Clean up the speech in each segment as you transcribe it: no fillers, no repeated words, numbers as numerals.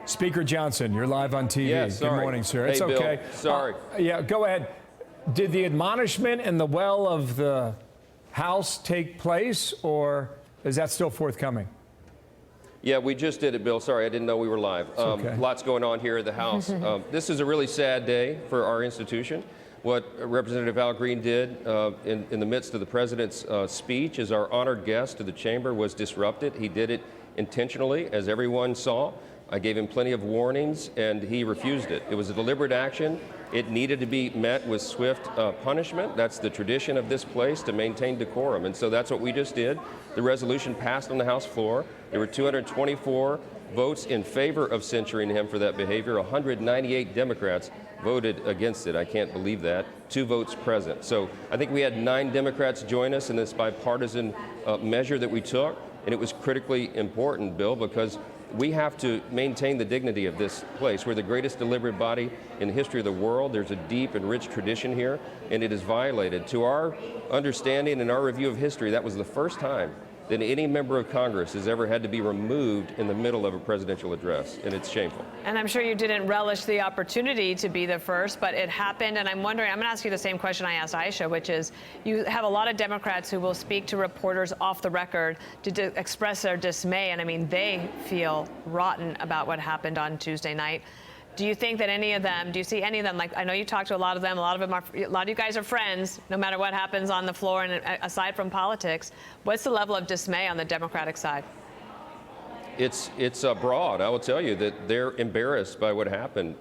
Speaker Johnson, you're live on TV. Yeah, sorry. Good morning, sir. Hey, It's Bill. okay. Sorry. Yeah, go ahead. Did the admonishment in the well of the House take place, or is that still forthcoming? Yeah, we just did it, Bill. Sorry, I didn't know we were live. Okay. Lots going on here at the House. This is a really sad day for our institution. What Representative Al Green did in the midst of the president's speech as our honored guest to the chamber was disrupted. He did it intentionally, as everyone saw. I gave him plenty of warnings, and he refused it. It was a deliberate action. It needed to be met with swift punishment. That's the tradition of this place, to maintain decorum. And so that's what we just did. The resolution passed on the House floor. There were 224 votes in favor of censuring him for that behavior. 198 Democrats voted against it. I can't believe that. 2 votes present. So I think we had 9 Democrats join us in this bipartisan measure that we took. And it was critically important, Bill, because we have to maintain the dignity of this place. We're the greatest deliberative body in the history of the world. There's a deep and rich tradition here, and it is violated. To our understanding and our review of history, that was the first time that any member of Congress has ever had to be removed in the middle of a presidential address, and it's shameful. And I'm sure you didn't relish the opportunity to be the first, but it happened, and I'm wondering, I'm going to ask you the same question I asked Aisha, which is, you have a lot of Democrats who will speak to reporters off the record to express their dismay, and I mean, they feel rotten about what happened on Tuesday night. Do you think that any of them, do you see any of them, like, I know you talk to a lot of them, a lot of you guys are friends, no matter what happens on the floor and aside from politics. What's the level of dismay on the Democratic side? It's broad. I will tell you that they're embarrassed by what happened.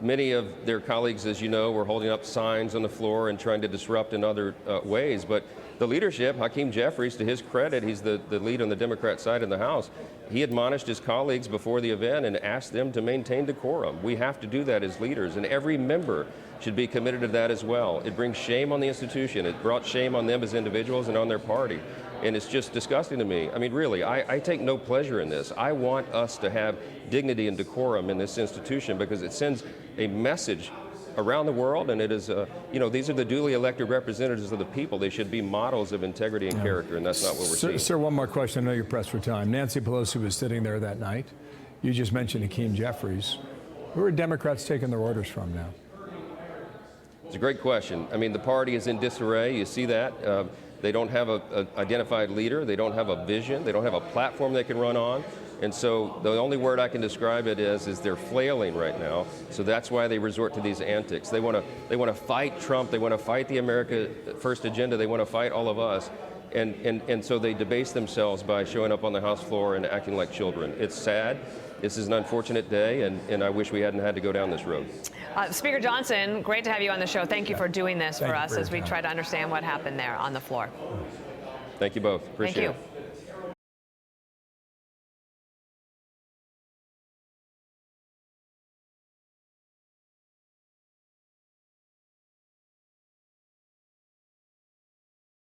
Many of their colleagues, as you know, were holding up signs on the floor and trying to disrupt in other ways. But the leadership, Hakeem Jeffries, to his credit, he's the lead on the Democrat side in the House. He admonished his colleagues before the event and asked them to maintain decorum. We have to do that as leaders, and every member should be committed to that as well. It brings shame on the institution. It brought shame on them as individuals and on their party. And it's just disgusting to me. I mean, really, I take no pleasure in this. I want us to have dignity and decorum in this institution because it sends a message around the world, and it is, you know, these are the duly elected representatives of the people. They should be models of integrity and character, and that's not what we're seeing. Sir, one more question. I know you're pressed for time. Nancy Pelosi was sitting there that night. You just mentioned Hakeem Jeffries. Who are Democrats taking their orders from now? It's a great question. I mean, the party is in disarray. You see that. They don't have an identified leader. They don't have a vision. They don't have a platform they can run on. And so the only word I can describe it is they're flailing right now. So that's why they resort to these antics. They want to fight Trump. They want to fight the America First agenda. They want to fight all of us. And so they debase themselves by showing up on the House floor and acting like children. It's sad. This is an unfortunate day, and I wish we hadn't had to go down this road. Speaker Johnson, great to have you on the show. Thank you for doing this for us as we time. try to understand what happened there on the floor. Thank you both. Appreciate it. Thank you.